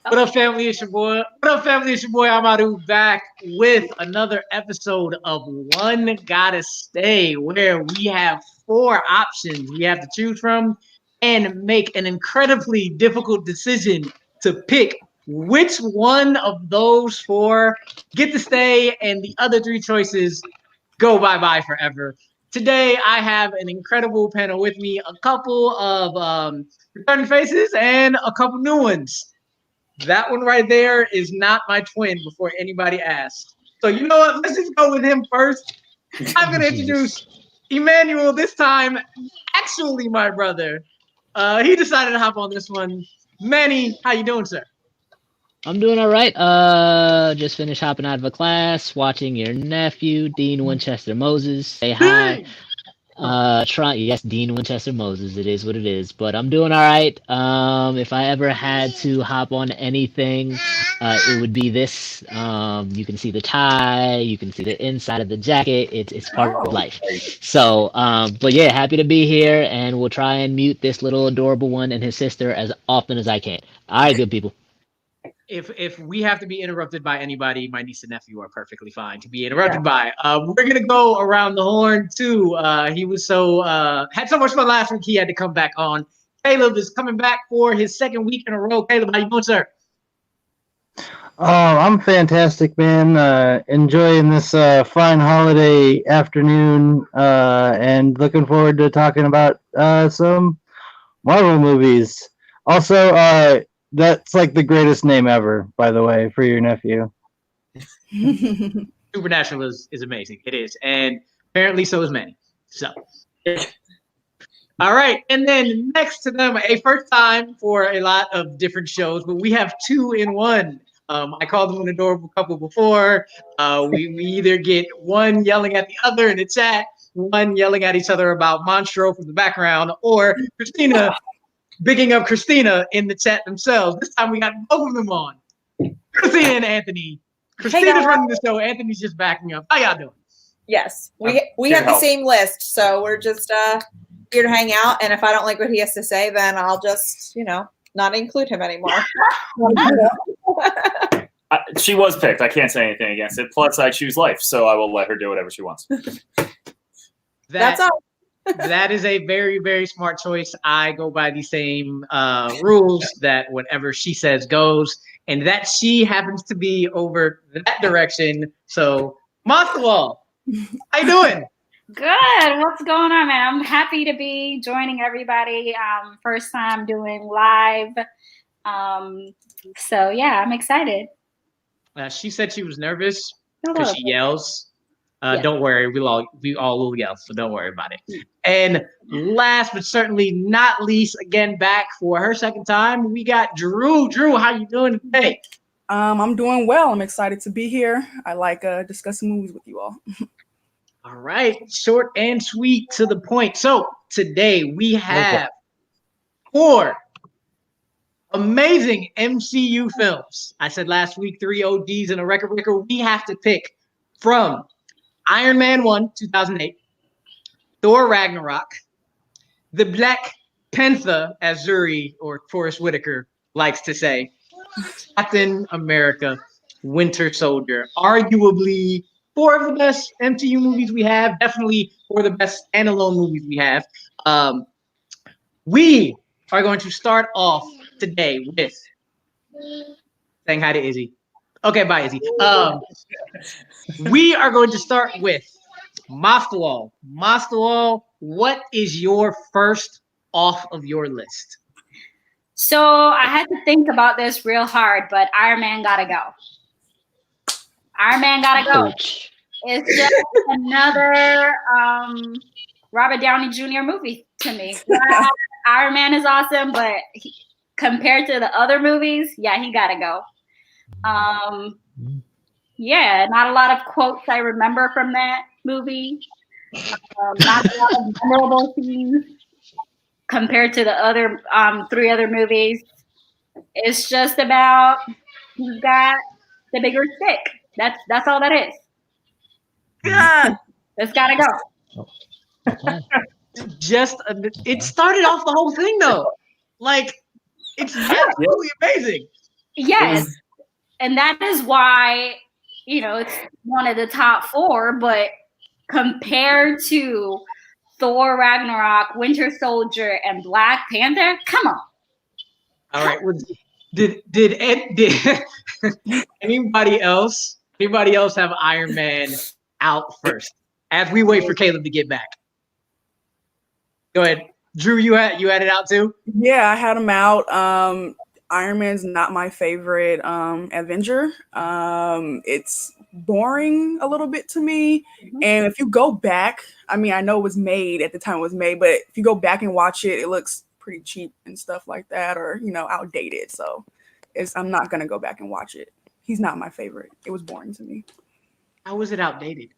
What up, family? It's your boy. What up, family? It's your boy Amadou back with another episode of One Gotta Stay, where we have four options we have to choose from and make an incredibly difficult decision to pick which one of those four get to stay and the other three choices go bye-bye forever. Today, I have an incredible panel with me, a couple of returning faces and a couple new ones. That one right there is not my twin before anybody asks. So you know what? Let's just go with him first. I'm going to introduce Emmanuel this time. Actually, my brother. He decided to hop on this one. Manny, how you doing, sir? I'm doing all right. Just finished hopping out of a class, watching your nephew, Dean Winchester Moses. Say hi. Yes, Dean Winchester Moses. It is what it is. But I'm doing all right. If I ever had to hop on anything, it would be this. You can see the tie. You can see the inside of the jacket. It's part of life. So, but yeah, happy to be here, and we'll try and mute this little adorable one and his sister as often as I can. All right, good people. If we have to be interrupted by anybody, my niece and nephew are perfectly fine to be interrupted by. We're gonna go around the horn too. He was had so much fun last week. He had to come back on. Caleb is coming back for his second week in a row. Caleb, how you doing, sir? Oh, I'm fantastic, man. Enjoying this fine holiday afternoon, and looking forward to talking about some Marvel movies. Also, that's like the greatest name ever, by the way, for your nephew. Supernatural is amazing. It is, and apparently so is Manny. So, all right, and then next to them, a first time for a lot of different shows, but we have two in one. I called them an adorable couple before. We either get one yelling at the other in the chat, one yelling at each other about Monstro from the background, or Christina bigging up Christina in the chat themselves. This time we got both of them on. Christina and Anthony. Christina's running the show. Anthony's just backing up. How y'all doing? Yes, we have the same list, so we're just here to hang out. And if I don't like what he has to say, then I'll just, not include him anymore. She was picked. I can't say anything against it. Plus, I choose life, so I will let her do whatever she wants. That's all. That is a very, very smart choice. I go by the same rules that whatever she says goes, and that she happens to be over that direction. So, Mothwall, how you doing? Good. What's going on, man? I'm happy to be joining everybody. First time doing live. So yeah, I'm excited. She said she was nervous because she yells. Don't worry, we all will yell, so don't worry about it. And last but certainly not least, again back for her second time, we got Dreux. Dreux, how you doing today? I'm doing well. I'm excited to be here. I like discussing movies with you all. All right, short and sweet to the point. So today we have four amazing MCU films. I said last week 3 ODs and a record breaker. We have to pick from Iron Man 1, 2008, Thor Ragnarok, the Black Panther, as Zuri or Forrest Whitaker likes to say, Captain America, Winter Soldier. Arguably four of the best MCU movies we have, definitely four of the best standalone movies we have. We are going to start off today with saying hi to Izzy. Okay, bye, Izzy. We are going to start with Mothwall. Mothwall, what is your first off of your list? So I had to think about this real hard, but Iron Man gotta go. Iron Man gotta go. It's just another Robert Downey Jr. movie to me. Iron Man is awesome, but compared to the other movies, yeah, he gotta go. Yeah, not a lot of quotes I remember from that movie. Not a lot of memorable scenes compared to the other three other movies. It's just about who's got the bigger stick. That's all that is. Yeah, it's gotta go. It started off the whole thing though. Like, it's absolutely amazing. Yes, and that is why, you know, it's one of the top 4, but compared to Thor Ragnarok, Winter Soldier, and Black Panther, come on. All right. Did anybody else have Iron Man out first? As we wait for Caleb to get back. Go ahead. Drew, you had it out too? Yeah, I had him out. Iron Man's not my favorite Avenger. It's boring a little bit to me. And if you go back, I mean, I know it was made at the time it was made, but if you go back and watch it, it looks pretty cheap and stuff like that, or, you know, outdated. So I'm not going to go back and watch it. He's not my favorite. It was boring to me. How was it outdated?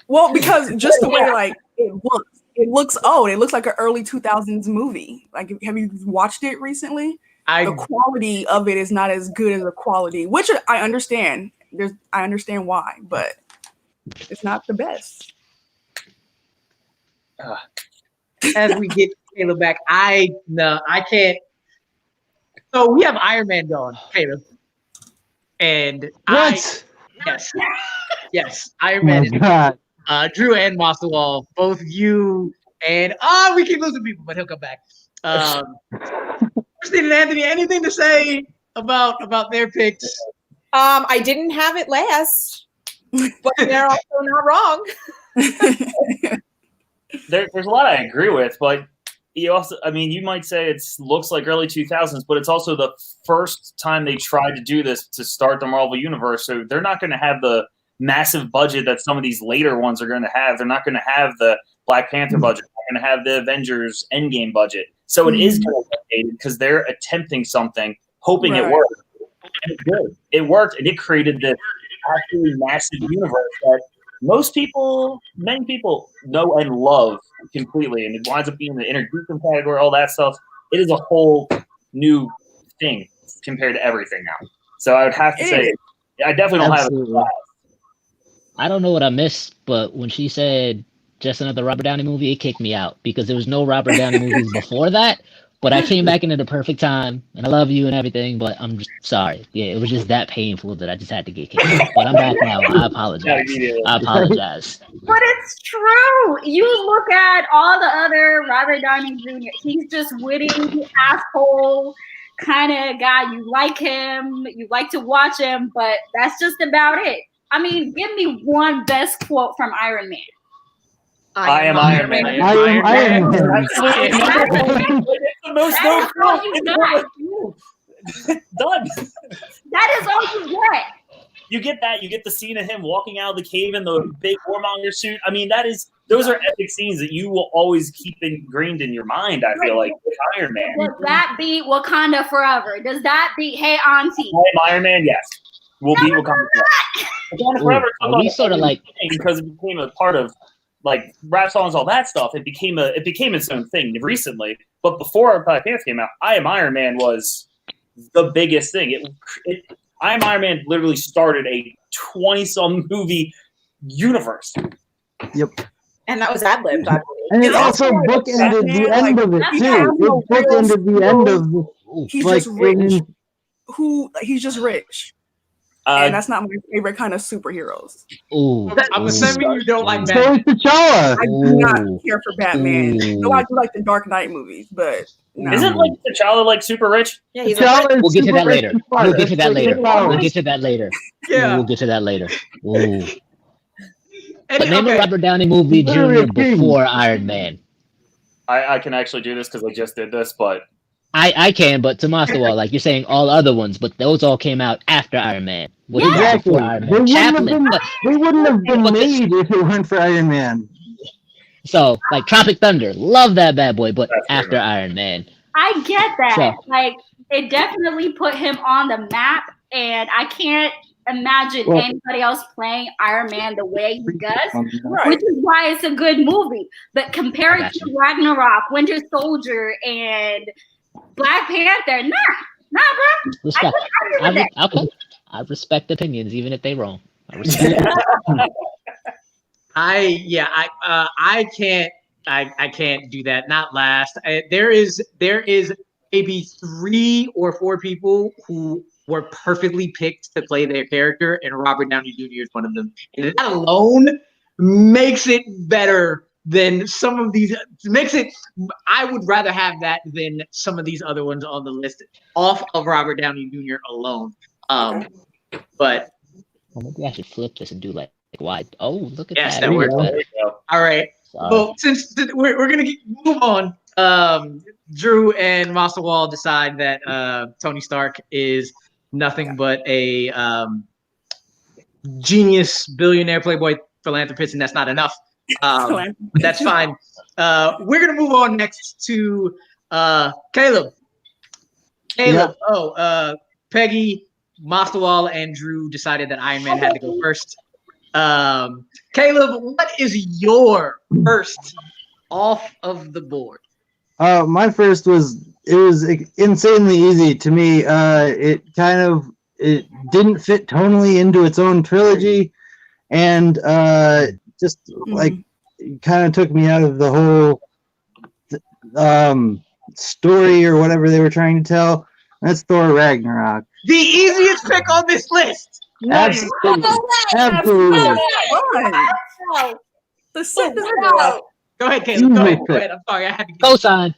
Well, because just the way like it looks old. It looks like an early 2000s movie. Like, have you watched it recently? The quality of it is not as good as the quality, which I understand. I understand why, but it's not the best. As we get Caleb back, I can't. So we have Iron Man going, Caleb, and What? yes, Iron Man. God. Drew and Masterwall, both you and we keep losing people, but he'll come back. Christine and Anthony, anything to say about their picks? I didn't have it last, but they're also not wrong. There's a lot I agree with, but you also, I mean, you might say it looks like early 2000s, but it's also the first time they tried to do this to start the Marvel Universe, so they're not going to have the massive budget that some of these later ones are going to have. They're not going to have the Black Panther budget. They're going to have the Avengers Endgame budget. So it is going to be dated because they're attempting something, hoping it works. And it did. It worked, and it created this absolutely massive universe that many people know and love completely, and it winds up being the intergrouping category, all that stuff. It is a whole new thing compared to everything now. So I would have to say, I definitely don't have it. I don't know what I missed, but when she said just another Robert Downey movie, it kicked me out because there was no Robert Downey movies before that. But I came back into the perfect time, and I love you and everything, but I'm just sorry. Yeah, it was just that painful that I just had to get kicked out. But I'm back now. I apologize. But it's true. You look at all the other Robert Downey Jr., he's just witty, asshole kind of guy. You like him. You like to watch him, but that's just about it. I mean, give me one best quote from Iron Man. I am Iron Man. I am Iron Man. That's the most known quote. Done. That is all you get. You get that. You get the scene of him walking out of the cave in the big warmonger suit. I mean, those are epic scenes that you will always keep ingrained in your mind, I feel like, with Iron Man. Does that beat Wakanda Forever? Does that beat Hey Auntie? I am Iron Man, yes. We'll beat Wakanda Forever. We sort of like, because it became a part of like rap songs, all that stuff. It became its own thing recently. But before Black Panther came out, I Am Iron Man was the biggest thing. I Am Iron Man literally started a 20-some movie universe. Yep. And that was ad-libbed, I believe. And it also bookended the end of it too. It bookended the end of he's just rich. He's just rich. And that's not my favorite kind of superheroes. I'm assuming you don't like Batman. I do not care for Batman. No, I do like the Dark Knight movies, but no. Isn't like T'Challa like super rich? Yeah, we'll get to that later. We'll get to that later. We'll get to that later. Yeah. We'll get to that later. Ooh. But name a Robert Downey movie Jr. before Iron Man. I can actually do this because I just did this, but I can, but to Masterwall, like you're saying all other ones, but those all came out after Iron Man. What exactly. Iron Man? They wouldn't have been made if it weren't for Iron Man. So, like Tropic Thunder, love that bad boy, but after Iron Man. I get that. So, like, it definitely put him on the map, and I can't imagine anybody else playing Iron Man the way he does, which is why it's a good movie. But compared to Ragnarok, Winter Soldier, and Black Panther, nah, bro. Respect. I respect opinions, even if they're wrong. I respect. I can't do that. Not last. There is maybe 3 or 4 people who were perfectly picked to play their character, and Robert Downey Jr. is one of them. And that alone makes it better than some of these. I would rather have that than some of these other ones on the list off of Robert Downey Jr. alone. But maybe I should flip this and do like why? Oh, look at yes, that. that works. All right. Sorry. Well, since we're gonna move on, Dreux and Wall decide that Tony Stark is nothing but a genius, billionaire, playboy, philanthropist, and that's not enough. That's fine. We're gonna move on next to Caleb. Yep. Peggy, Wall, and Dreux decided that Iron Man had to go first. Caleb, what is your first off of the board? My first was insanely easy to me. It didn't fit tonally into its own trilogy, and just like it kind of took me out of the whole story or whatever they were trying to tell. That's Thor Ragnarok. The easiest pick on this list. Absolutely. Absolutely. The set is Go ahead, Caleb. Go ahead. I'm sorry, I had to get Cosign.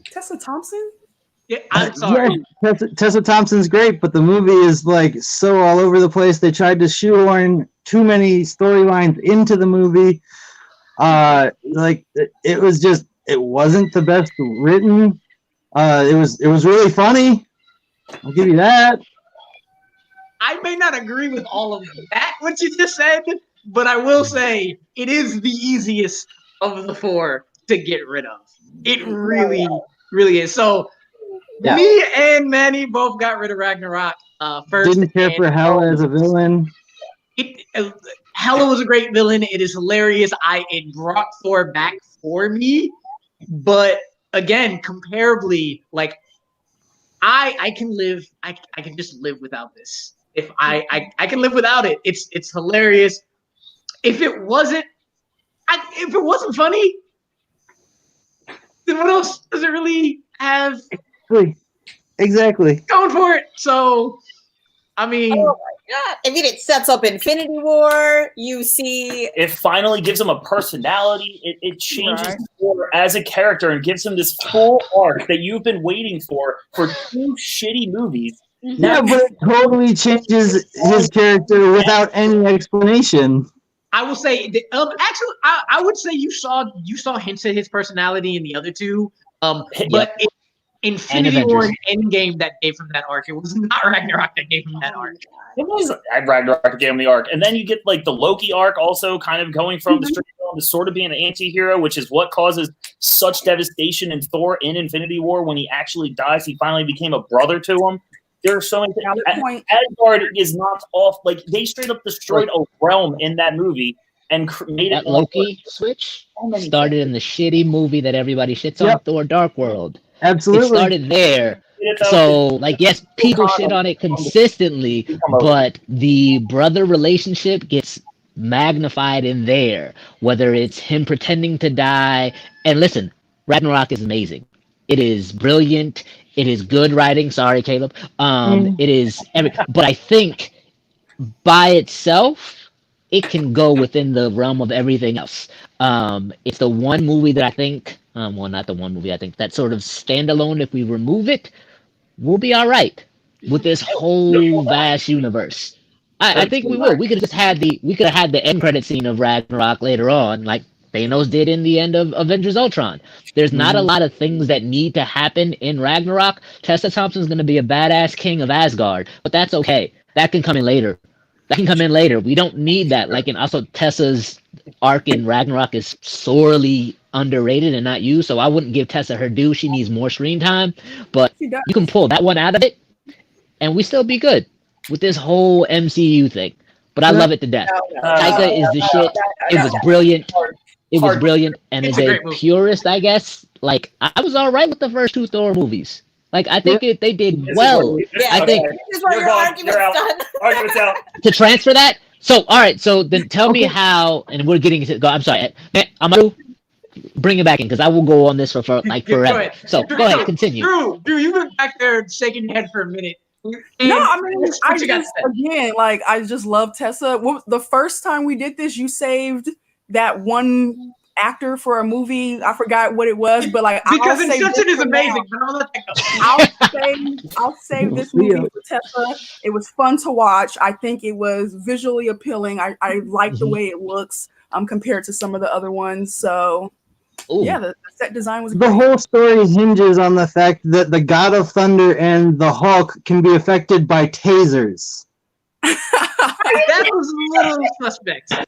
Tessa Thompson? Yeah, I'm sorry. Yeah, Tessa Thompson's great, but the movie is like so all over the place. They tried to shoehorn too many storylines into the movie. It wasn't the best written. It was really funny. I'll give you that. I may not agree with all of that, what you just said, but I will say it is the easiest of the 4 to get rid of. It really, really is. So me and Manny both got rid of Ragnarok first. Didn't care for Hela as a villain. Hela was a great villain. It is hilarious. It brought Thor back for me, but again, comparably, like I can just live without this. If I can live without it. It's hilarious. If it wasn't funny, then what else does it really have? Exactly. Going for it. So, I mean, oh my god! I mean, it sets up Infinity War. You see, it finally gives him a personality. It changes Thor as a character and gives him this full arc that you've been waiting for 2 shitty movies. Yeah, but it totally changes his character without any explanation. I will say, actually, I would say you saw hints at his personality in the other 2. But Infinity War and Endgame that gave him that arc. It was not Ragnarok that gave him that arc. It was Ragnarok that gave him the arc, and then you get like the Loki arc, also kind of going from the straight to sort of being an anti-hero, which is what causes such devastation in Thor in Infinity War. When he actually dies, he finally became a brother to him. There are so many things. Asgard is not off. Like, they straight up destroyed a realm in that movie and made that Loki switch started in the shitty movie that everybody shits on, Thor: Dark World. Absolutely. It started there. So, like, yes, people shit on it consistently, but the brother relationship gets magnified in there. Whether it's him pretending to die. And listen, Ragnarok is amazing. It is brilliant. It is good writing. Sorry, Caleb. It is but I think by itself, it can go within the realm of everything else. It's the one movie that I think, well, not the one movie, I think that sort of standalone, if we remove it, we'll be all right with this whole vast universe. I think we will. We could have had the end credit scene of Ragnarok later on, like Thanos did in the end of Avengers Ultron. There's not a lot of things that need to happen in Ragnarok. Tessa Thompson's going to be a badass king of Asgard, but that's okay. That can come in later. We don't need that. Like, and also Tessa's arc in Ragnarok is sorely underrated and not used, so I wouldn't give Tessa her due. She needs more screen time, but you can pull that one out of it, and we still be good with this whole MCU thing. But I love it to death. Taika is the shit. It was brilliant. It was brilliant, and as a purist, I guess, like, I was all right with the first 2 Thor movies. Like, I think they did well. I think this is why your argument's done. Argument's out. To transfer that. So, all right. So then tell me how, and we're getting to go. I'm sorry, Amaru. bring it back in because I will go on this for like forever. So go ahead, continue. Drew, you went back there shaking your head for a minute. No, I mean, I just love Tessa. The first time we did this, you saved that one actor for a movie. I forgot what it was, but like because Inception is amazing. But I'm gonna let that go. I'll save this movie for Tessa. It was fun to watch. I think it was visually appealing. I like the way it looks compared to some of the other ones. So. Ooh. Yeah, the set design was great. The whole story hinges on the fact that the God of Thunder and the Hulk can be affected by tasers. That was a little suspect. A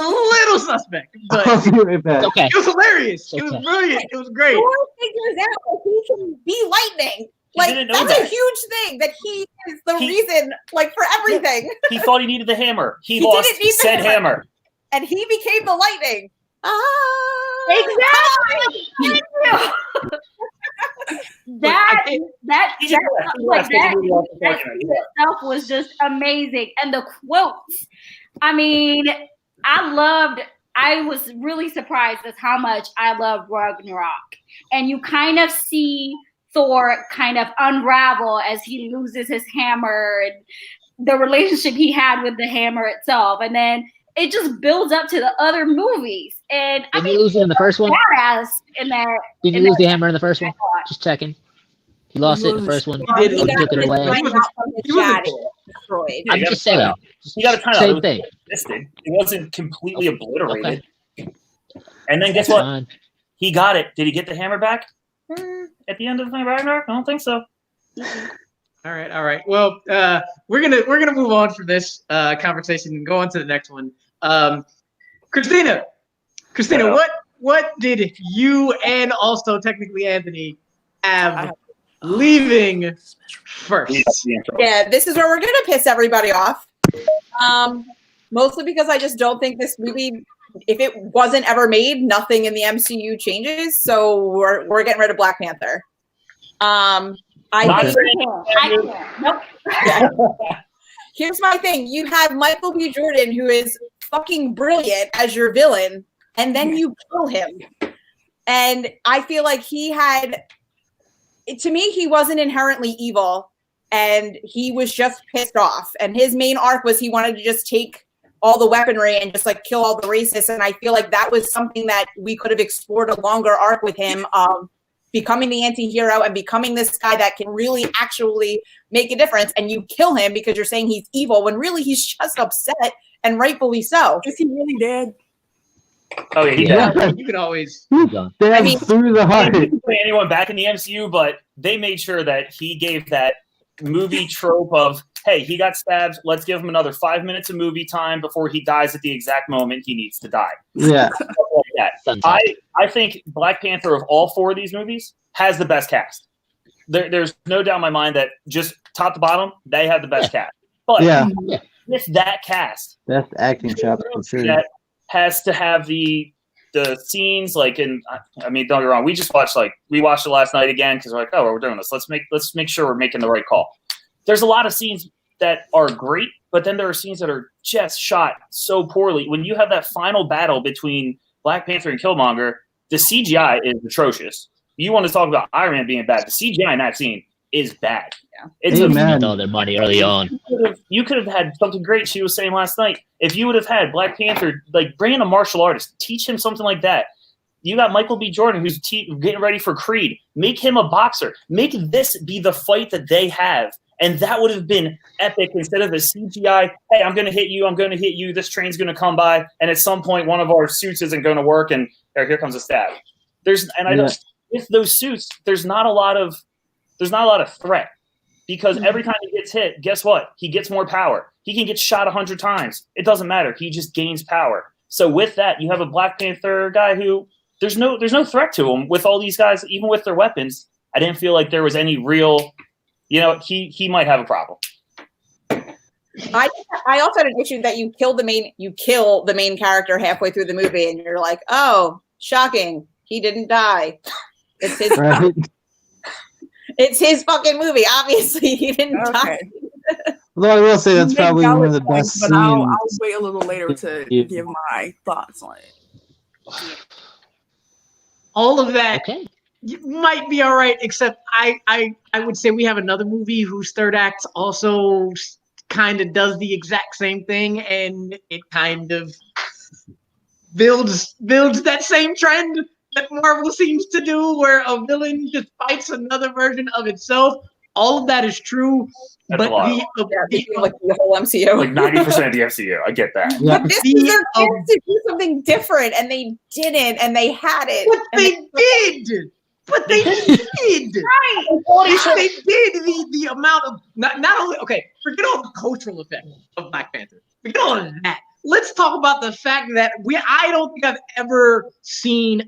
little suspect, but okay. It was hilarious. It was brilliant. It was great. Thor figures out that he can be lightning. Like that's a huge thing. That he is the reason, like for everything. He thought he needed the hammer. He lost said hammer, and he became the lightning. Exactly. that itself was just amazing, and the quotes. I mean, I was really surprised at how much I love Ragnarok, and you kind of see Thor kind of unravel as he loses his hammer and the relationship he had with the hammer itself, and then it just builds up to the other movies. And did you lose it in the first one? In there. Did you lose the hammer in the first one? Just checking. He lost it in the first one. He took it away. I'm just saying. You got to kind same of thing. It wasn't completely obliterated. Okay. And then guess what? He got it. Did he get the hammer back at the end of the Ragnarok? I don't think so. All right. Well, we're gonna move on from this conversation and go on to the next one. Christina, what did you and also technically Anthony have leaving first? Yeah, this is where we're gonna piss everybody off. Mostly because I just don't think this movie, if it wasn't ever made, nothing in the MCU changes. So we're getting rid of Black Panther. Nope. Here's my thing. You have Michael B. Jordan, who is fucking brilliant as your villain, and then you kill him. And I feel like he wasn't inherently evil, and he was just pissed off. And his main arc was he wanted to just take all the weaponry and just like kill all the racists. And I feel like that was something that we could have explored a longer arc with him. Becoming the anti-hero and becoming this guy that can really actually make a difference, and you kill him because you're saying he's evil when really he's just upset, and rightfully so. Is he really dead? Oh yeah, you can always through the heart. Didn't put anyone back in the MCU, but they made sure that he gave that movie trope of, hey, he got stabbed, let's give him another 5 minutes of movie time before he dies at the exact moment he needs to die. Yeah. Like that. I think Black Panther of all four of these movies has the best cast. There's no doubt in my mind that just top to bottom, they have the best cast. But with that cast, best acting job for sure. That has to have the scenes like in. I mean, don't get me wrong. We watched it last night again because we're like, oh, we're doing this. Let's make sure we're making the right call. There's a lot of scenes that are great, but then there are scenes that are just shot so poorly. When you have that final battle between Black Panther and Killmonger, the CGI is atrocious. You want to talk about Iron Man being bad. The CGI in that scene is bad. Yeah. It's all their money early on. You could have had something great. She was saying last night, if you would have had Black Panther, like bring in a martial artist, teach him something like that. You got Michael B. Jordan, who's getting ready for Creed. Make him a boxer. Make this be the fight that they have. And that would have been epic instead of the CGI, hey, I'm going to hit you, this train's going to come by, and at some point one of our suits isn't going to work, and here comes a stab. With those suits, there's not a lot of threat. Because every time he gets hit, guess what? He gets more power. He can get shot 100 times. It doesn't matter. He just gains power. So with that, you have a Black Panther guy who there's no threat to him with all these guys, even with their weapons. I didn't feel like there was any real, he might have a problem. I also had an issue that you kill the main character halfway through the movie, and you're like, oh, shocking, he didn't die. It's his. Right. It's his fucking movie. Obviously, he didn't die. Although I will say that's probably one of the best scenes. I'll wait a little later to give my thoughts on it. all of that Okay. might be all right, except I would say we have another movie whose third act also kind of does the exact same thing, and it kind of builds that same trend that Marvel seems to do, where a villain just fights another version of itself. All of that is true, That's but a lot. Like the whole MCU. Like 90% of the MCU. I get that. Yeah. But this is their chance to do something different, and they didn't, and they had it. But they did. But they did. Right. They did the amount of not only forget all the cultural effect of Black Panther. Forget all of that. Let's talk about the fact that I don't think I've ever seen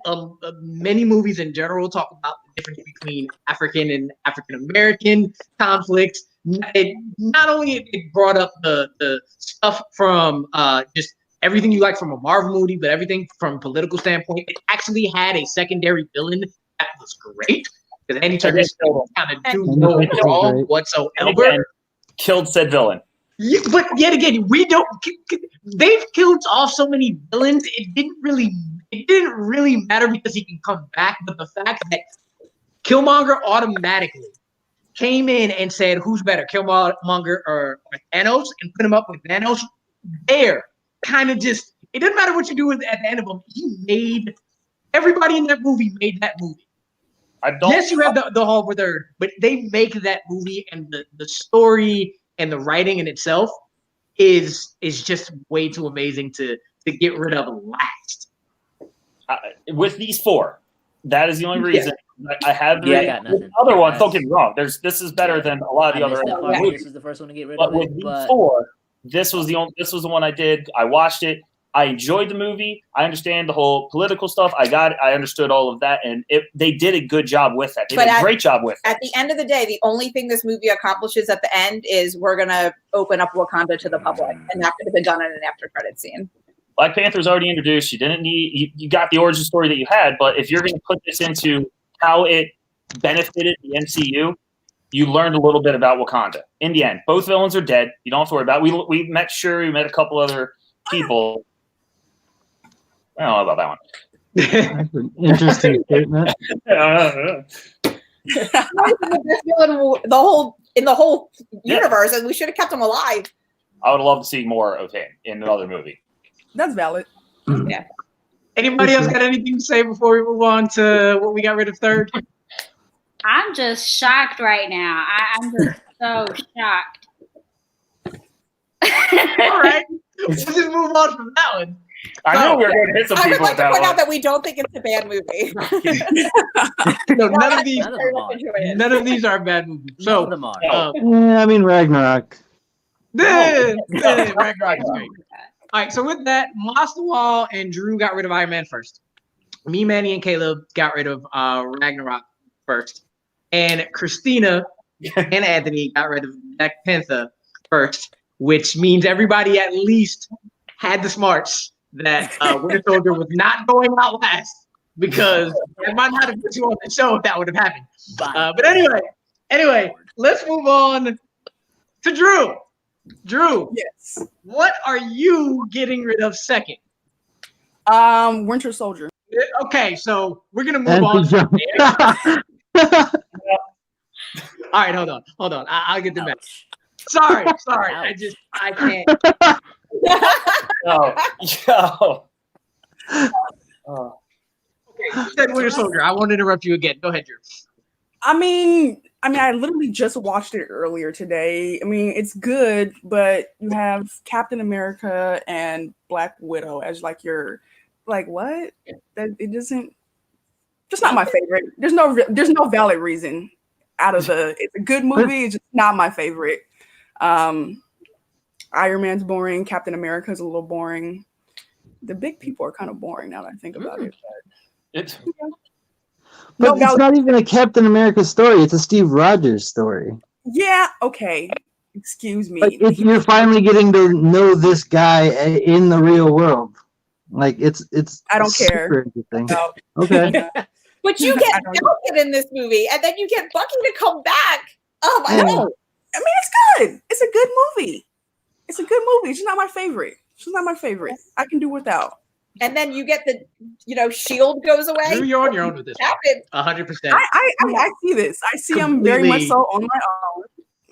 many movies in general talk about the difference between African and African American conflicts. Not only it brought up the stuff from just everything you like from a Marvel movie, but everything from a political standpoint. It actually had a secondary villain that was great, because Andy Serkis kind of do no wrong whatsoever. Again, killed said villain. Yeah, but yet again, we don't. They've killed off so many villains. It didn't really matter because he can come back. But the fact that Killmonger automatically came in and said, "Who's better, Killmonger or Thanos?" and put him up with Thanos. There, kind of just. It doesn't matter what you do at the end of them. He made everybody in that movie made that movie. Yes, you have the whole third, but they make that movie, and the story and the writing in itself is just way too amazing to get rid of last. With these four, that is the only reason I have the I got nothing. other ones. Don't get me wrong. This is better than a lot of the other movies. This was the first one to get rid But of with it. these But four, this was the one I did. I watched it. I enjoyed the movie. I understand the whole political stuff. I got it. I understood all of that, and they did a good job with that. They did a great job with it. At the end of the day, the only thing this movie accomplishes at the end is we're gonna open up Wakanda to the public, and that could have been done in an after credit scene. Black Panther's already introduced. You didn't need you got the origin story that you had, but if you're going to put this into how it benefited the MCU, you learned a little bit about Wakanda. In the end, both villains are dead. You don't have to worry about it. We met Shuri, we met a couple other people. I don't know about that one. That's an interesting statement. In the whole universe, and we should have kept him alive. I would love to see more of him in another movie. That's valid. Yeah. Anybody else got anything to say before we move on to what we got rid of third? I'm just shocked right now. I'm just so shocked. All right, let's just move on from that one. I know we were going to hit some I would people like with to that point out one. that we don't think it's a bad movie. No, none of these. None of them are. None of these are bad movies. None So, of them are. Yeah, I mean Ragnarok. Ragnarok is great. All right, so with that, Master Wall and Drew got rid of Iron Man first. Me, Manny, and Caleb got rid of Ragnarok first. And Christina and Anthony got rid of Black Panther first, which means everybody at least had the smarts that Winter Soldier was not going out last, because I might not have put you on the show if that would have happened. But anyway, let's move on to Drew. Drew, Yes. what are you getting rid of second? Winter Soldier. Okay, so we're gonna move on. All right, hold on. I'll get the match. Sorry. I can't. Yo. Okay, you said Winter Soldier. I won't interrupt you again. Go ahead, Drew. I mean, I literally just watched it earlier today. I mean, it's good, but you have Captain America and Black Widow as like your, like what? That it doesn't. Just not my favorite. There's no valid reason out of the. It's a good movie. It's just not my favorite. Iron Man's boring. Captain America's a little boring. The big people are kind of boring now that I think about it. It's But it's not even a Captain America story. It's a Steve Rogers story. Yeah. Okay. Excuse me. Like you're finally getting to know this guy in the real world. Like it's. I don't care. Interesting. No. Okay. But you get Falcon in this movie, and then you get Bucky to come back. Oh my god! I mean, it's good. It's a good movie. It's a good movie. It's just not my favorite. I can do without. and then you get the shield goes away. Drew, you're on your own with this. Happened. 100%. I see this. I see I'm very much so on my own.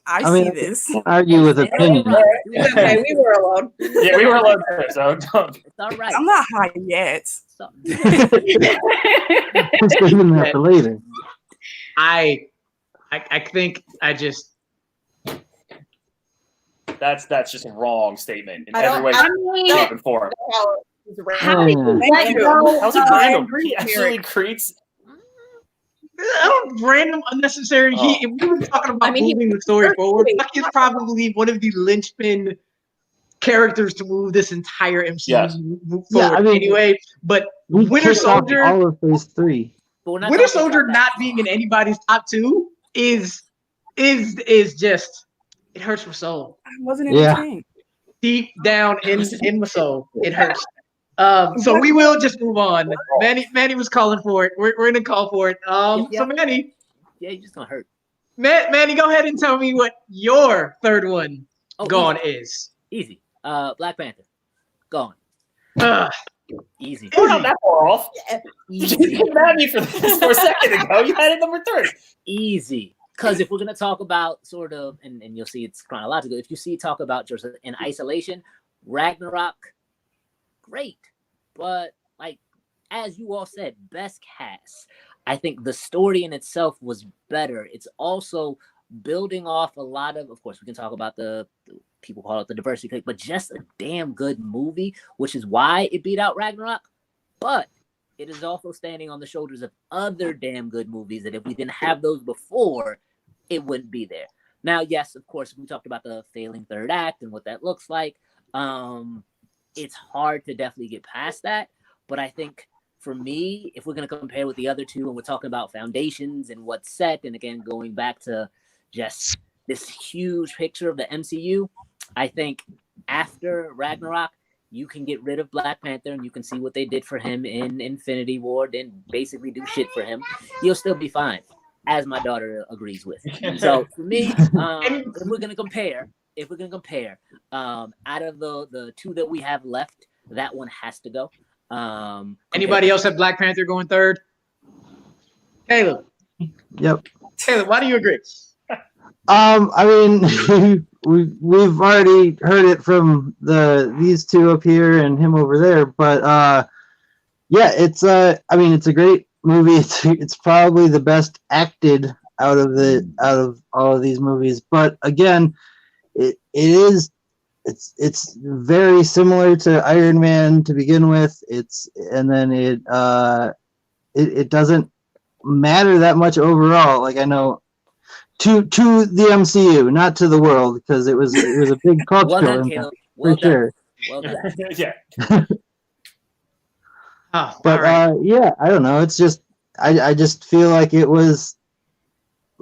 I see this. I can't argue with opinion. It's okay, we were alone. Yeah, we were alone too, so don't. It's all right. I'm not high yet. So- Just saving that for later. I think I just That's just a wrong statement in I don't- every way, I mean- shape, and form. How did you Thank let you. go How's it of- random? agree He with absolutely creates. I don't random unnecessary. Oh. If we were talking about I mean, he moving the story was forward, moving. Bucky is probably one of the linchpin characters to move this entire MCU Yes. forward Yeah, I mean, anyway. But We Winter kicked off Soldier, all of Phase 3. But we're not Winter talking Soldier about not that. being in anybody's top two is just, it hurts my soul. I wasn't Yeah. entertained. Deep down in my soul, it hurts. So we will just move on. Manny was calling for it. We're gonna call for it. Yeah. So Manny, Yeah, you're just gonna hurt. Manny, go ahead and tell me what your third one Oh, gone is. Easy. Black Panther. Gone. Ugh. Easy. We're not that far off. You Easy. get mad at me for this for a second ago. You had it number 3. Easy. Because if we're gonna talk about sort of, and you'll see it's chronological. If you see talk about just in isolation, Ragnarok, great, but like as you all said, best cast. I think the story in itself was better. It's also building off a lot of course, we can talk about the people call it the diversity click, but just a damn good movie, which is why it beat out Ragnarok. But it is also standing on the shoulders of other damn good movies that if we didn't have those before, it wouldn't be there. Now, yes, of course, we talked about the failing third act and what that looks like. It's hard to definitely get past that. But I think for me, if we're going to compare with the other two and we're talking about foundations and what's set, and again, going back to just this huge picture of the MCU, I think after Ragnarok, you can get rid of Black Panther and you can see what they did for him in Infinity War, then basically do shit for him. You'll still be fine, as my daughter agrees with. So for me, if we're gonna compare, out of the two that we have left, that one has to go. Anybody else have Black Panther going third? Caleb. Yep. Caleb, why do you agree? I mean, we've already heard it from these two up here and him over there, but yeah, it's I mean, it's a great movie. It's probably the best acted out of all of these movies. But again, it's very similar to Iron Man to begin with. And then it doesn't matter that much overall. Like I know. To the MCU, not to the world, because it was a big cultural Well done, impact Caleb. Well for done. sure. Well done. Yeah. Oh, But all right. yeah, I don't know. It's just I just feel like it was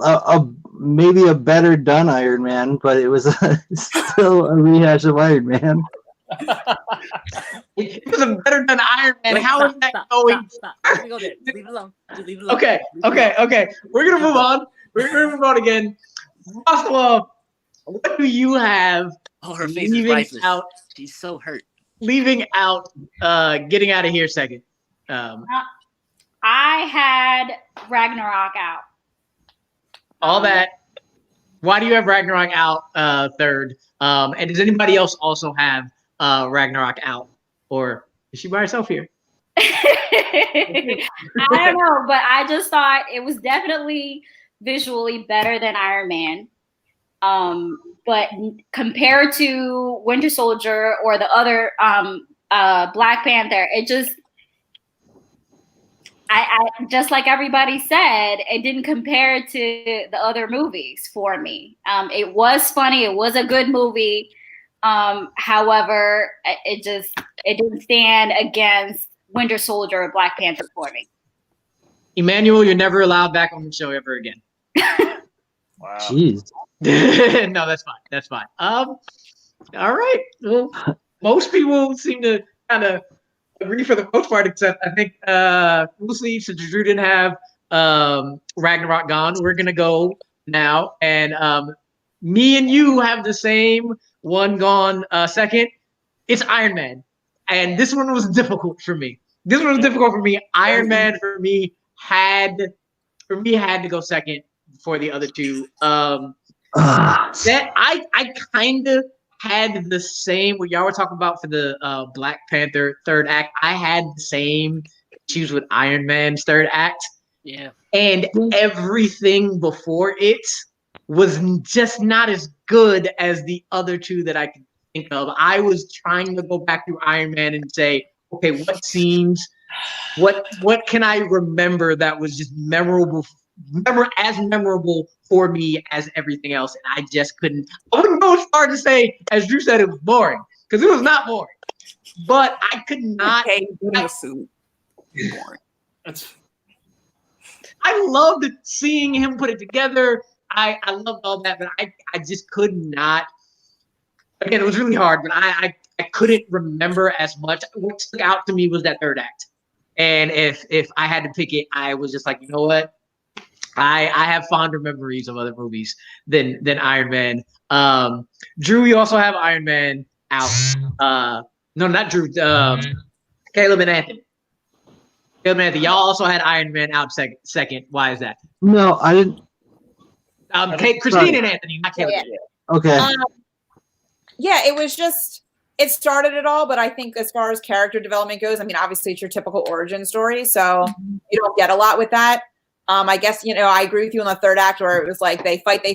a maybe a better done Iron Man, but it was still a rehash of Iron Man. It was a better than Iron Man. Wait, How stop, is that stop, going? Stop. Let me go there. Just leave it alone. Just leave it alone. Okay. Leave it alone. We're gonna move on. We're gonna move on again. Roswell, what do you have Oh, her face is leaving priceless. out? She's so hurt. Leaving out. Getting out of here second. I had Ragnarok out. All that. Why do you have Ragnarok out third? And does anybody else also have Ragnarok out, or is she by herself here? I don't know, but I just thought it was definitely visually better than Iron Man. But compared to Winter Soldier or the other Black Panther, it just I just like everybody said, it didn't compare to the other movies for me. It was funny, it was a good movie. However, it didn't stand against Winter Soldier or Black Panther for me. Emmanuel, you're never allowed back on the show ever again. Wow. Jeez. No, that's fine. That's fine. All right. Well, most people seem to kind of agree for the most part, except I think mostly since Drew didn't have Ragnarok gone, we're gonna go now, and me and you have the same one gone second. It's Iron Man. and this one was difficult for me. Iron Man for me had to go second before the other two. That I kind of had the same what y'all were talking about for the Black Panther third act. I had the same issues with Iron Man's third act. Yeah. And everything before it was just not as good as the other two that I could think of. I was trying to go back through Iron Man and say, okay, what scenes, what can I remember that was just memorable for me as everything else, and I just couldn't. I wouldn't go as far to say, as Drew said, it was boring, because it was not boring. But I could not. Boring. I loved seeing him put it together. I loved all that, but I just could not. Again, it was really hard, but I couldn't remember as much. What stuck out to me was that third act, and if I had to pick it, I was just like, you know what? I have fonder memories of other movies than Iron Man. Drew, you also have Iron Man out. No, not Drew. Caleb and Anthony. Y'all also had Iron Man out second. Why is that? No, I didn't. Christine and Anthony, not Caleb. Yeah. Okay. Yeah, it was just, it started it all, but I think as far as character development goes, I mean, obviously it's your typical origin story, so you don't get a lot with that. I guess, I agree with you on the third act where it was like they fight,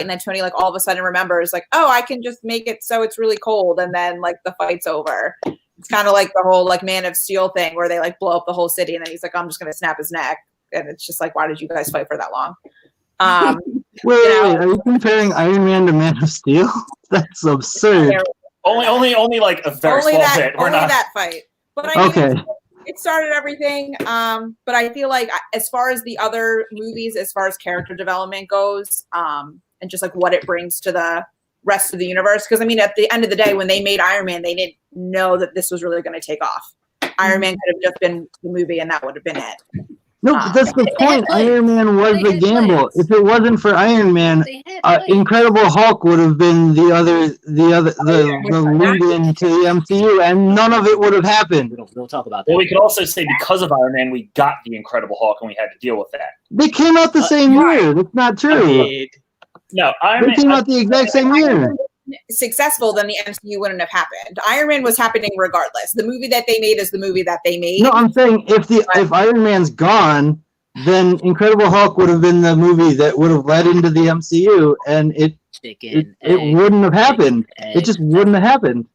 and then Tony like all of a sudden remembers like, oh, I can just make it so it's really cold, and then like the fight's over. It's kind of like the whole like Man of Steel thing where they like blow up the whole city, and then he's like, I'm just gonna snap his neck, and it's just like, why did you guys fight for that long? Wait, are you comparing Iron Man to Man of Steel? That's absurd. Only like a very small bit. Only that fight. But I okay. mean, it started everything. But I feel like as far as the other movies, as far as character development goes, and just like what it brings to the rest of the universe. Because I mean, at the end of the day, when they made Iron Man, they didn't know that this was really going to take off. Iron Man could have just been the movie, and that would have been it. No, but that's the point. Iron Man was the gamble. If it wasn't for Iron Man, Incredible Hulk would have been the lead into the MCU, and none of it would have happened. We'll talk about that. Well, we could also say because of Iron Man, we got the Incredible Hulk, and we had to deal with that. They came out the same year. That's not true. No, Iron Man came out the exact same year. Successful, then the MCU wouldn't have happened. Iron Man was happening regardless. The movie that they made is the movie that they made. No, I'm saying if Iron Man's gone, then Incredible Hulk would have been the movie that would have led into the MCU, and it wouldn't have happened. It just wouldn't have happened.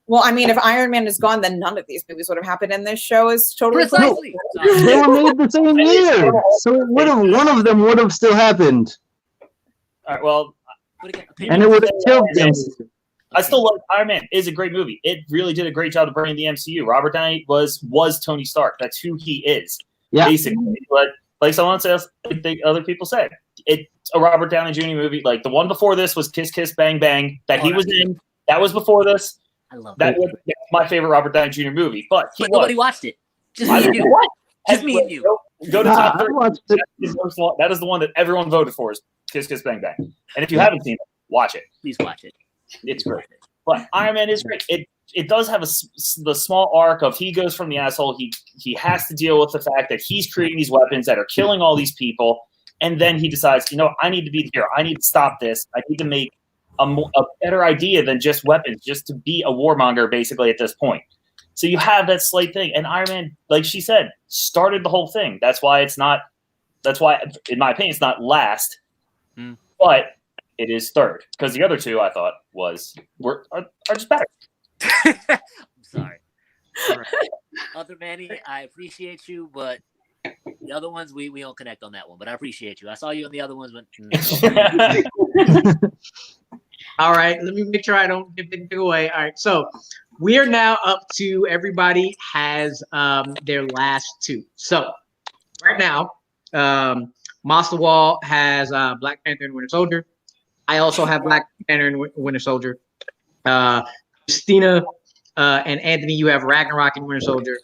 Well, I mean, if Iron Man is gone, then none of these movies would have happened, and this show is totally precisely. They were made the same year, so one of them would have still happened. All right, well. And it would have killed them. I still love Iron Man. It's a great movie. It really did a great job of bringing the MCU. Robert Downey was Tony Stark. That's who he is, basically. But like someone says, I think other people said, it's a Robert Downey Jr. movie. Like the one before this was Kiss Kiss Bang Bang that he was in. That was before this. I love that. Was my favorite Robert Downey Jr. movie. But nobody watched it. Just me and you. Just me and you. Go to top 30. That is the one that everyone voted for. Is Kiss Kiss Bang Bang. And if you haven't seen it, watch it. Please watch it. It's great. But Iron Man is great. It does have the small arc of he goes from the asshole. He has to deal with the fact that he's creating these weapons that are killing all these people. And then he decides, I need to be the hero. I need to stop this. I need to make a better idea than just weapons, just to be a warmonger, basically, at this point. So you have that slight thing. And Iron Man, like she said, started the whole thing. That's why, in my opinion, it's not last. But it is third, because the other two I thought are just better. I'm sorry. Right. Other Manny, I appreciate you, but the other ones we don't connect on that one. But I appreciate you. I saw you on the other ones, but all right, let me make sure I don't give anything away. All right, so we are now up to everybody has their last two. So right now, Master Wall has Black Panther and Winter Soldier. I also have Black Panther and Winter Soldier. Christina and Anthony, you have Ragnarok and Winter Soldier.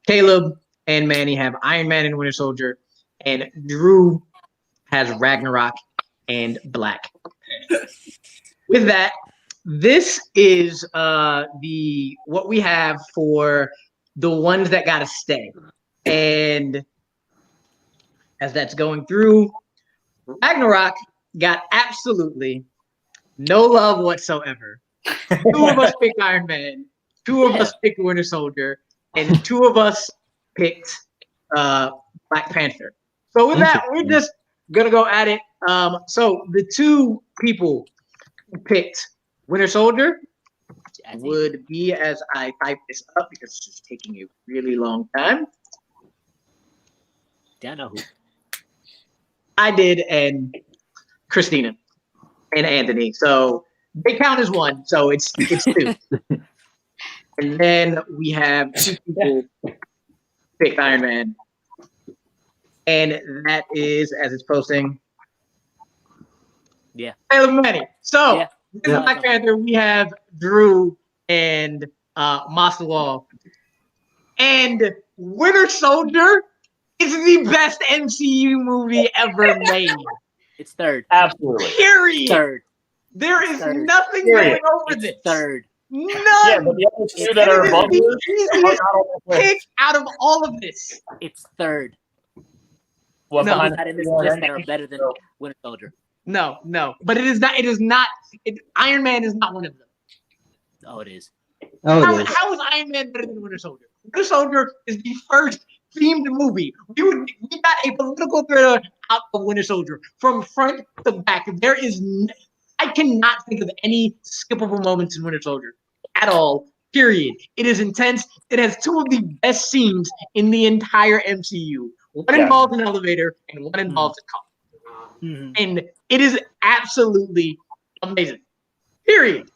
Caleb and Manny have Iron Man and Winter Soldier. And Drew has Ragnarok and Black. With that, this is the what we have for the ones that gotta stay. And as that's going through, Ragnarok got absolutely no love whatsoever. 2 of us picked Iron Man, 2 of us picked Winter Soldier, and 2 of us picked Black Panther. So with that, we're just gonna go at it. So the 2 people who picked Winter Soldier would be, as I type this up because it's just taking a really long time. Don't know who. I did, and Christina and Anthony. So they count as 1. So it's 2. And then we have 2 people pick Iron Man. And that is, as it's posting, many. So with Black Panther, we have Dreux and Maslow. And Winter Soldier is the best MCU movie ever made. It's third. Absolutely. Period. Third. There is nothing going over this. Third. None. Yeah, but the other 2 that are above the easiest pick out of all of this. It's third. Well, No, Not in this list that are better than Winter Soldier. No. But it is not. It is not. Iron Man is not one of them. Oh, it is. Oh, it is. How is Iron Man better than Winter Soldier? Winter Soldier is the first themed movie. We got a political thriller out of Winter Soldier from front to back. There is. I cannot think of any skippable moments in Winter Soldier at all. Period. It is intense. It has 2 of the best scenes in the entire MCU. One involves an elevator and one involves a car. And it is absolutely amazing. Period.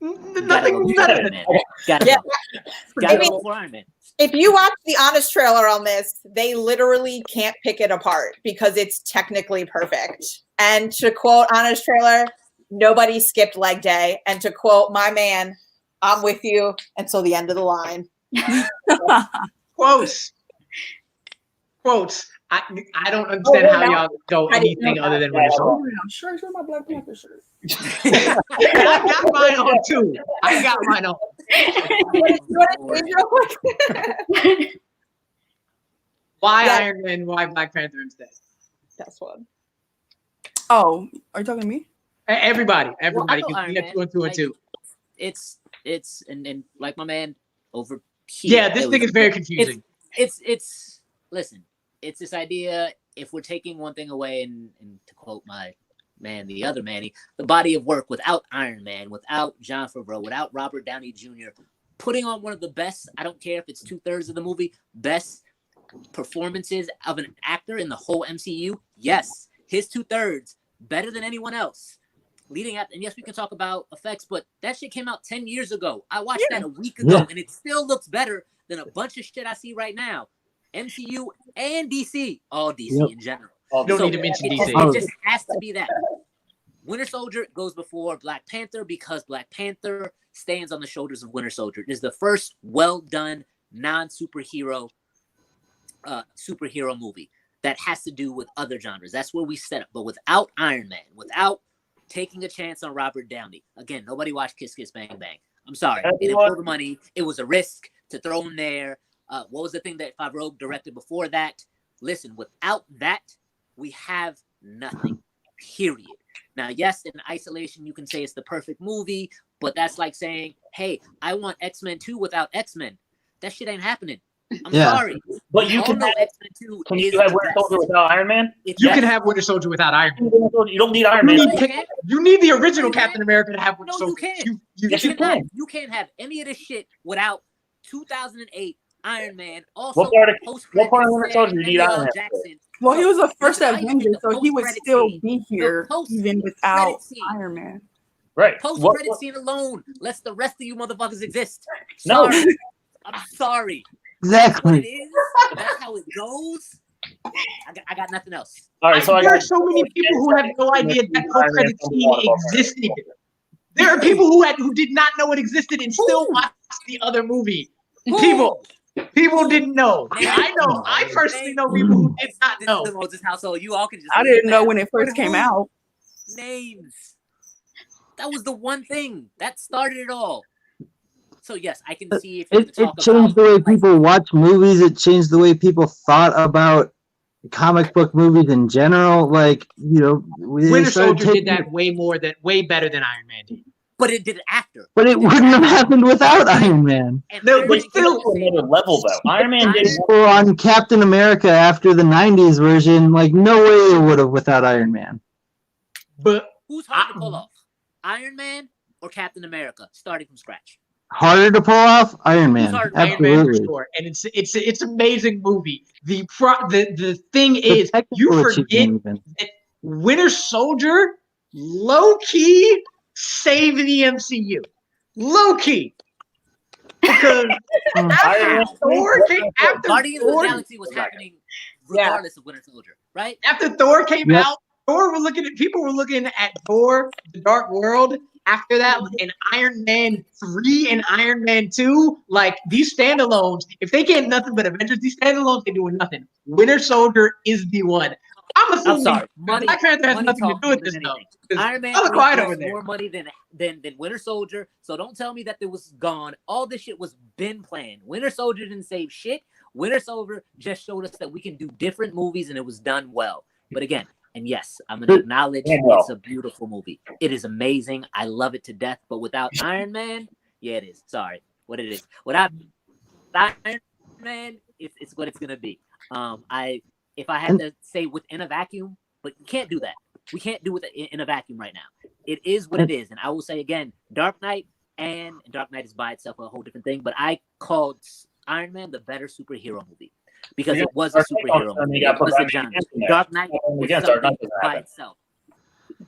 Nothing. Iron Man. Gotta go for Iron Man. If you watch the honest trailer on this, they literally can't pick it apart because it's technically perfect. And to quote honest trailer, nobody skipped leg day. And to quote my man, I'm with you until the end of the line. Quotes. I don't understand how y'all go anything other than Winter Soldier. I'm sure it's my Black Panther shirt. I got mine on too. I got mine on. Why Iron Man? Why Black Panther instead? That's one. Oh, are you talking to me? Everybody. Well, We got 2 and 2 and 2. It's and like my man over here. Yeah, this thing is very confusing. It's listen. It's this idea. If we're taking one thing away, and to quote my man, the other Manny, the body of work without Iron Man, without Jon Favreau, without Robert Downey Jr., putting on one of the best. I don't care if it's 2/3 of the movie, best performances of an actor in the whole MCU. Yes, his 2/3 better than anyone else. Leading up, and yes, we can talk about effects, but that shit came out 10 years ago. I watched that a week ago, and it still looks better than a bunch of shit I see right now. MCU and DC, all DC in general. Don't need to mention DC. It just has to be that. Winter Soldier goes before Black Panther because Black Panther stands on the shoulders of Winter Soldier. It is the first well-done non-superhero superhero movie that has to do with other genres. That's where we set up. But without Iron Man, without taking a chance on Robert Downey, again, nobody watched Kiss Kiss Bang Bang. I'm sorry. It didn't pull the money. It was a risk to throw him there. What was the thing that Favreau directed before that? Listen, without that, we have nothing, period. Now, yes, in isolation, you can say it's the perfect movie, but that's like saying, hey, I want X-Men 2 without X-Men. That shit ain't happening. I'm sorry. But you can have X-Men 2. Can you have Winter Soldier without Iron Man? You can have Winter Soldier without Iron Man. You don't need Iron Man. You need the original Captain America to have Winter Soldier. You can. You can't have any of this shit without 2008 Iron Man. Also, what part of Winter Soldier do you need Iron Man? Jackson. Well, he was the first Avenger, so he would still be here even without Iron Man. Right. Post-credit scene alone lets the rest of you motherfuckers exist. Sorry. No. I'm sorry. Exactly. That's what it is. That's how it goes. I got nothing else. All right, so there are so many people who have no idea that post-credit scene existed. There are people who did not know it existed and still watched the other movie. People didn't know. I know. I personally know people who did not know. This is the Moses household. You all can just. I didn't know when it first came out. Names. That was the one thing that started it all. So yes, I can see if it changed the way people watch movies. It changed the way people thought about comic book movies in general. Like, you know, Winter Soldier did that way better than Iron Man did. But it did it after. But it wouldn't have happened without Iron Man. No, but still another level though. Iron Man did on Captain America after the '90s version. Like, no way it would have without Iron Man. But who's harder to pull off, Iron Man or Captain America, starting from scratch? Harder to pull off, Iron Man. Absolutely. Iron Man for sure. And it's amazing movie. The thing is, you forget that Winter Soldier low key saved the MCU. Low key. Because after Thor came, Guardians of the Galaxy was happening regardless of Winter Soldier, right? After Thor came out, people were looking at Thor, The Dark World. After that, in Iron Man 3 and Iron Man 2, like these standalones, if they get nothing but Avengers, these standalones, they're doing nothing. Winter Soldier is the one. I'm assuming Black Panther has nothing to do with this, though. Iron Man quiet over there. More money than Winter Soldier, so don't tell me that it was gone. All this shit was been planned. Winter Soldier didn't save shit. Winter Soldier just showed us that we can do different movies, and it was done well. But again, and yes, I'm going to acknowledge it's a beautiful movie. It is amazing. I love it to death. But without Iron Man, yeah, it is. Sorry. What it is. Without Iron Man, it's what it's going to be. If I had to say within a vacuum, but you can't do that. We can't do it in a vacuum right now. It is what it is. And I will say again, Dark Knight is by itself a whole different thing. But I called Iron Man the better superhero movie. Because it was a superhero movie. It was a genre. Dark Knight was something by itself.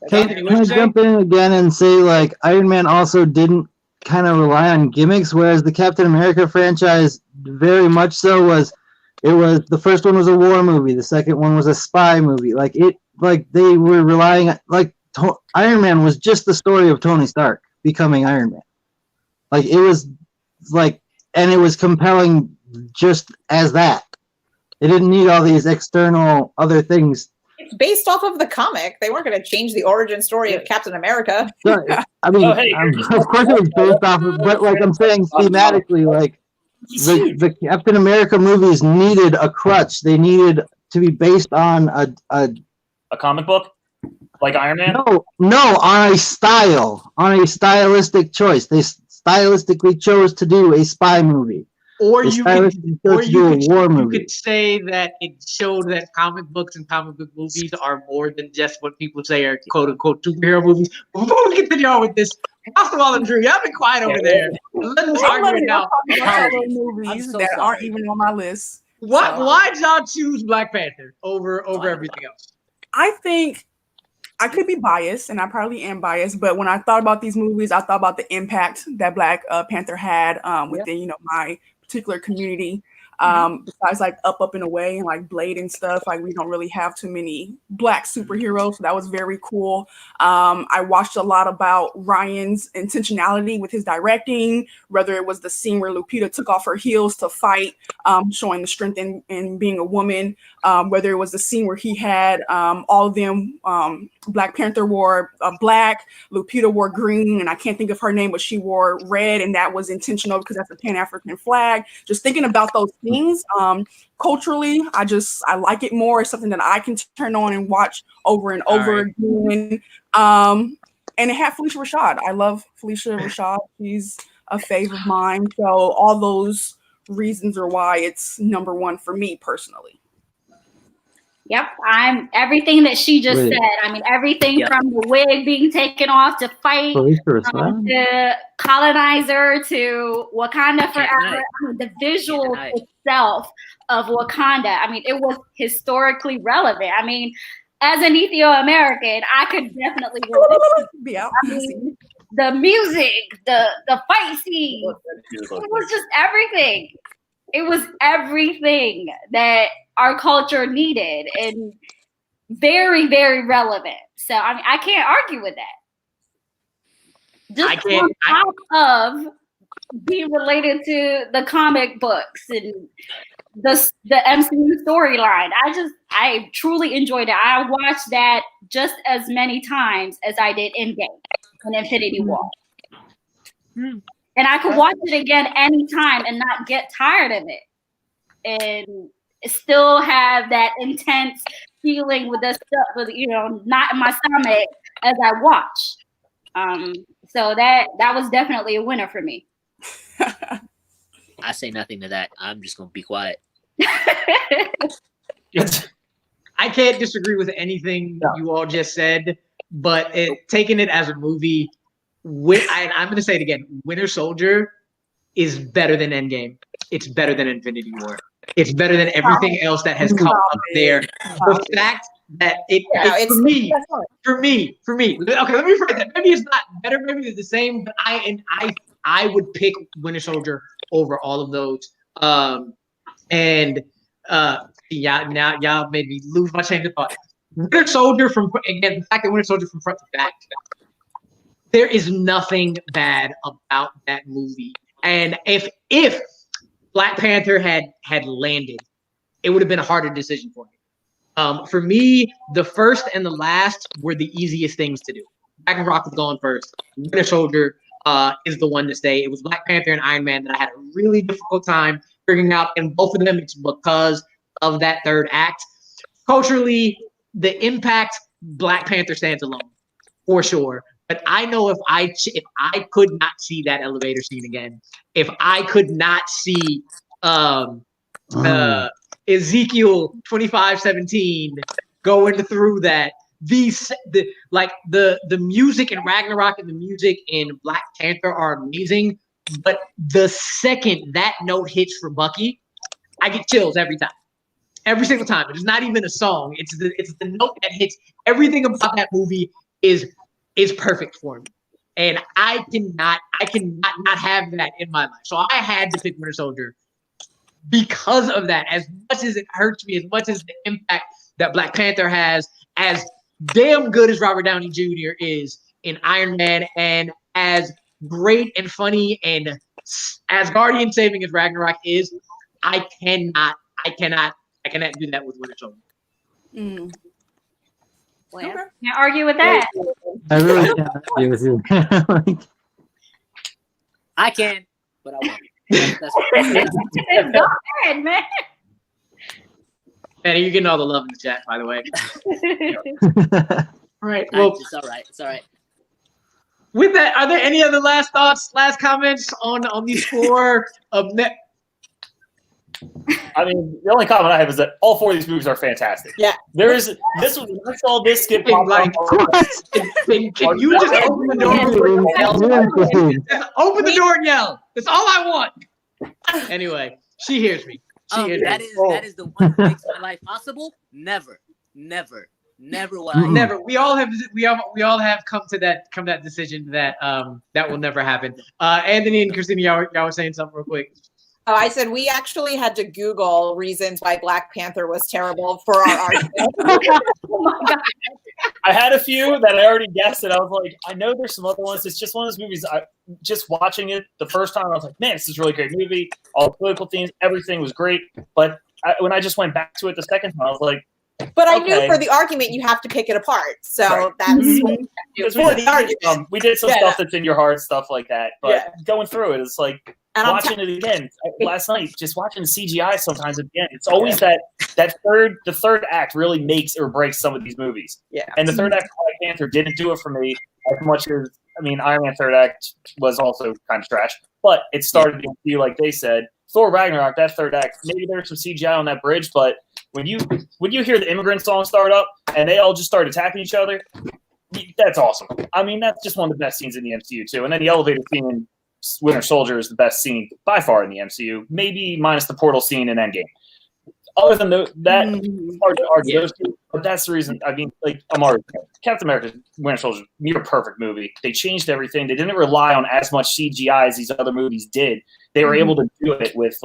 Can I jump in again and say, like, Iron Man also didn't kind of rely on gimmicks, whereas the Captain America franchise very much so was. It was, the first one was a war movie, the second one was a spy movie. Like they were relying, Iron Man was just the story of Tony Stark becoming Iron Man. Like, it was like, and it was compelling just as that. It didn't need all these external other things. It's based off of the comic. They weren't going to change the origin story of Captain America. I mean, of course it was based off of, but like I'm saying thematically, like the Captain America movies needed a crutch. They needed to be based on a comic book, like Iron Man. No, on a stylistic choice. They stylistically chose to do a spy movie. Or you could say that it showed that comic books and comic book movies are more than just what people say are quote unquote superhero movies. Before we continue on with this, first of all, and Drew, y'all been quiet over there. Let us argue it out. Movies that aren't even on my list. Why did y'all choose Black Panther over everything else? I think I could be biased, and I probably am biased, but when I thought about these movies, I thought about the impact that Black Panther had within, my particular community. Besides like Up and Away and like Blade and stuff, like we don't really have too many Black superheroes, so that was very cool. I watched a lot about Ryan's intentionality with his directing, whether it was the scene where Lupita took off her heels to fight, showing the strength in being a woman, whether it was the scene where he had all of them, Black Panther wore black, Lupita wore green, and I can't think of her name, but she wore red, and that was intentional because that's a Pan-African flag. Just thinking about those things, culturally, I like it more. It's something that I can turn on and watch over and over again. And it had Felicia Rashad. I love Felicia Rashad. She's a fave of mine. So all those reasons are why it's number one for me personally. Yep, I'm everything that she just said. I mean, everything from the wig being taken off to fight, to colonizer to Wakanda forever. I mean, the visual itself of Wakanda. I mean, it was historically relevant. I mean, as an Ethio-American, I could definitely relate. I mean, the music, the fight scene, it was just everything. It was everything that our culture needed and very, very relevant. So I mean, I can't argue with that. Just on top of being related to the comic books and the MCU storyline. I truly enjoyed it. I watched that just as many times as I did Endgame and Infinity War. And I could watch it again anytime and not get tired of it. And still have that intense feeling with the stuff, with not in my stomach as I watch. So that was definitely a winner for me. I say nothing to that. I'm just gonna be quiet. I can't disagree with anything you all just said, but taking it as a movie, I'm going to say it again. Winter Soldier is better than Endgame. It's better than Infinity War. It's better than everything else that has come up there. The fact that for me. Okay, let me rephrase that. Maybe it's not better. Maybe it's the same. But I would pick Winter Soldier over all of those. Now y'all made me lose my train of thought. Winter Soldier the fact that Winter Soldier from front to back. There is nothing bad about that movie. And if Black Panther had landed, it would have been a harder decision for me. For me, the first and the last were the easiest things to do. Ragnarok was gone first. Winter Soldier is the one to stay. It was Black Panther and Iron Man that I had a really difficult time figuring out, and both of them it's because of that third act. Culturally, the impact, Black Panther stands alone for sure. But I know if I could not see that elevator scene again, if I could not see Ezekiel 25:17 going through that, the music in Ragnarok and the music in Black Panther are amazing. But the second that note hits for Bucky, I get chills every time. Every single time. It's not even a song. It's the note that hits. Everything about that movie is perfect for me. And I cannot not have that in my life. So I had to pick Winter Soldier because of that. As much as it hurts me, as much as the impact that Black Panther has, as damn good as Robert Downey Jr. is in Iron Man, and as great and funny and as Guardian saving as Ragnarok is, I cannot do that with Winter Soldier. Well, can't argue with that. I really can't argue with you. I can, but I won't. That's Go ahead, man. And you're getting all the love in the chat, by the way. All right. Well, it's all right. It's all right. With that, are there any other last thoughts, last comments on these four of net? I mean, the only comment I have is that all four of these movies are fantastic. Yeah. There is this was when I saw this get popped Like, can you just open the door? Open the door and yell. That's all I want. Anyway, she hears me. That is the one that makes my life possible. Never will I. Never. We all have come to that decision that that will never happen. Anthony and Christina, y'all were saying something real quick. Oh, I said we actually had to Google reasons why Black Panther was terrible for our argument. Oh my God. I had a few that I already guessed, and I was like, I know there's some other ones. It's just one of those movies. Just watching it the first time, I was like, man, this is a really great movie. All the political themes, everything was great. But when I just went back to it the second time, I was like, but I knew for the argument you have to pick it apart. So that's for the argument. We did some stuff that's in your heart, stuff like that. But going through it, it's like watching it again last night. Just watching CGI sometimes again. It's always the third act really makes or breaks some of these movies. Yeah, and the third act of Black Panther didn't do it for me as much as Iron Man third act was also kind of trash, but it started to feel like they said. Thor Ragnarok, that third act, maybe there's some CGI on that bridge, but when you hear the immigrant song start up and they all just start attacking each other, that's awesome. I mean, that's just one of the best scenes in the MCU too. And then the elevator scene in Winter Soldier is the best scene by far in the MCU, maybe minus the portal scene in Endgame. Other than that, it's hard to argue those two. But that's the reason. I mean, like Captain America, Winter Soldier, near perfect movie. They changed everything. They didn't rely on as much CGI as these other movies did. They were able to do it with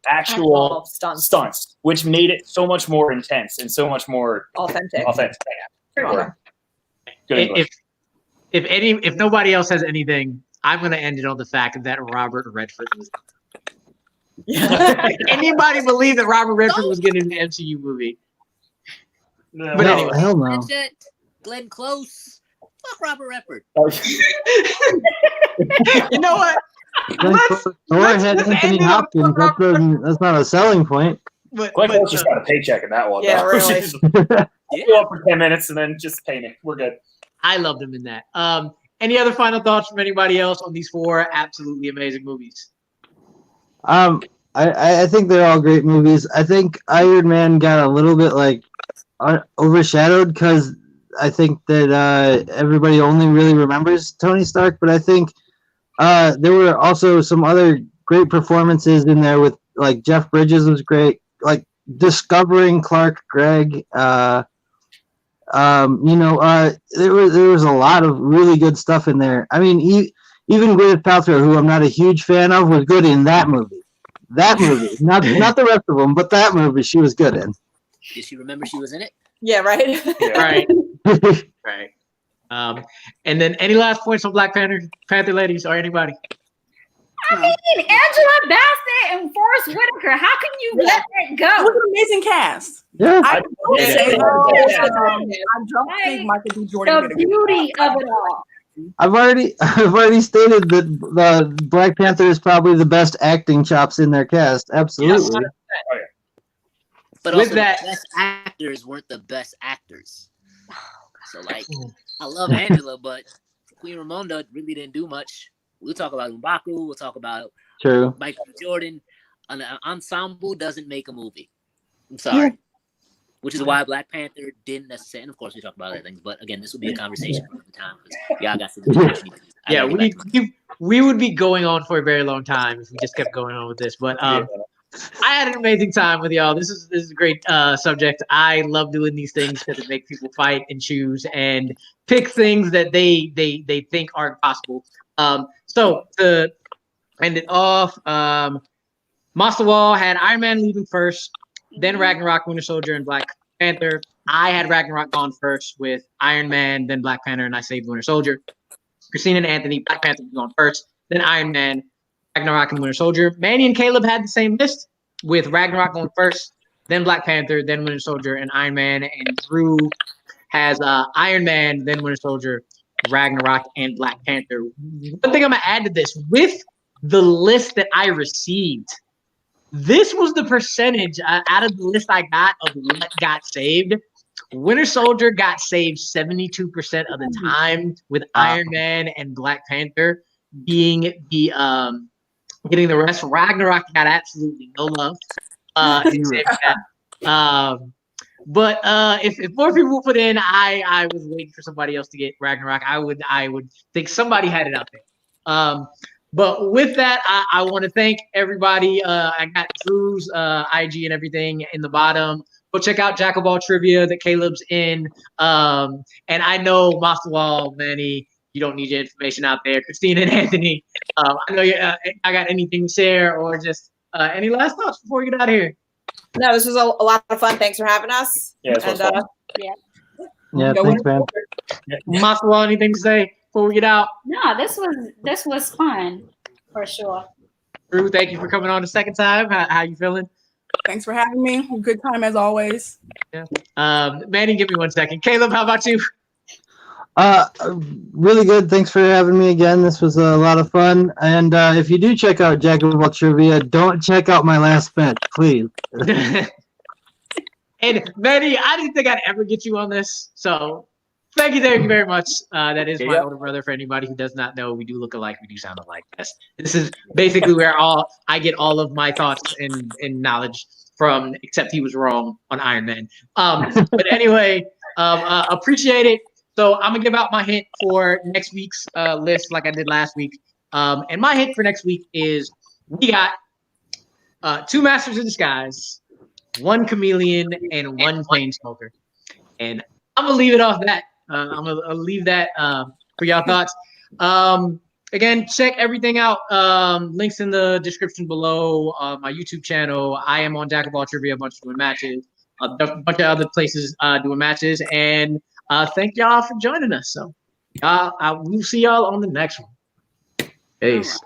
actual stunts, which made it so much more intense and so much more authentic. Sure. If nobody else has anything, I'm going to end it on the fact that Robert Redford was. Anybody believe that Robert Redford was getting an MCU movie? No, But anyway. Hell no. Glenn Close. Fuck Robert Redford. You know what? Or had Anthony Hopkins. That's not a selling point. Glenn Close just got a paycheck in that one. Yeah, though. really. Just go up for 10 minutes and then just pay me. We're good. I loved him in that. Any other final thoughts from anybody else on these 4 absolutely amazing movies? I think they're all great movies. I think Iron Man got a little bit overshadowed because I think that everybody only really remembers Tony Stark, but I think there were also some other great performances in there with like Jeff Bridges was great, like discovering Clark Gregg. There was a lot of really good stuff in there. I mean, even Gwyneth Paltrow, who I'm not a huge fan of, was good in that movie. Not the rest of them, but that movie she was good in. Did she remember she was in it? Yeah, right. Right. Right. And then any last points on Black Panther ladies or anybody? I mean, Angela Bassett and Forrest Whitaker. How can you let that go? It was an amazing cast. Yeah. I don't think Michael B. Jordan The did a good beauty job. of it all. I've already stated that the Black Panther is probably the best acting chops in their cast. Absolutely. But With also, that- the best actors weren't the best actors. So, like, I love Angela, but Queen Ramonda really didn't do much. We'll talk about M'Baku. We'll talk about True. Michael B. Jordan. An ensemble doesn't make a movie. I'm sorry. Yeah. Which is why Black Panther didn't necessarily. And of course, we talk about other things. But again, this will be a conversation for the time because y'all got to. Yeah, we would be going on for a very long time if we just kept going on with this. But I had an amazing time with y'all. This is a great subject. I love doing these things because it makes people fight and choose and pick things that they think aren't possible. So to end it off, Master Wall had Iron Man leaving first, then Ragnarok, Winter Soldier, and Black Panther. I had Ragnarok gone first with Iron Man, then Black Panther, and I saved Winter Soldier. Christina and Anthony, Black Panther was gone first, then Iron Man, Ragnarok, and Winter Soldier. Manny and Caleb had the same list with Ragnarok going first, then Black Panther, then Winter Soldier, and Iron Man. And Drew has Iron Man, then Winter Soldier, Ragnarok, and Black Panther. One thing I'm going to add to this, with the list that I received, this was the percentage out of the list I got of what got saved. Winter Soldier got saved 72% of the time, with Iron Man and Black Panther being the getting the rest. Ragnarok got absolutely no love. But if more people put in, I was waiting for somebody else to get Ragnarok. I would think somebody had it out there. But with that, I want to thank everybody. I got Drew's IG and everything in the bottom. Go check out Jack of All Trivia that Caleb's in. And I know Master Wall, Manny, you don't need your information out there. Christina and Anthony, I know I got anything to share or just any last thoughts before we get out of here? No, this was a lot of fun. Thanks for having us. Yeah, this was fun. Yeah, thanks, man. Master Wall, anything to say before we get out? No, this was fun for sure. Drew, thank you for coming on the second time. How you feeling? Thanks for having me. Good time as always. Yeah. Manny, give me 1 second. Caleb, how about you? Really good. Thanks for having me again. This was a lot of fun. And if you do check out Jack of All Trivia, don't check out my last bet, please. And Manny, I didn't think I'd ever get you on this, so thank you very much. That is my older brother. For anybody who does not know, we do look alike. We do sound alike. This is basically where I get all of my thoughts and knowledge from, except he was wrong on Iron Man. But anyway, appreciate it. So I'm going to give out my hint for next week's list like I did last week. And my hint for next week is we got 2 Masters of Disguise, 1 Chameleon, and 1 Plainsmoker. And I'm going to leave it off that. I'm going to leave that for y'all thoughts. Again, check everything out. Links in the description below. My YouTube channel. I am on Jack of All Trivia, a bunch of doing matches. A bunch of other places doing matches. And thank y'all for joining us. So we'll see y'all on the next one. Peace.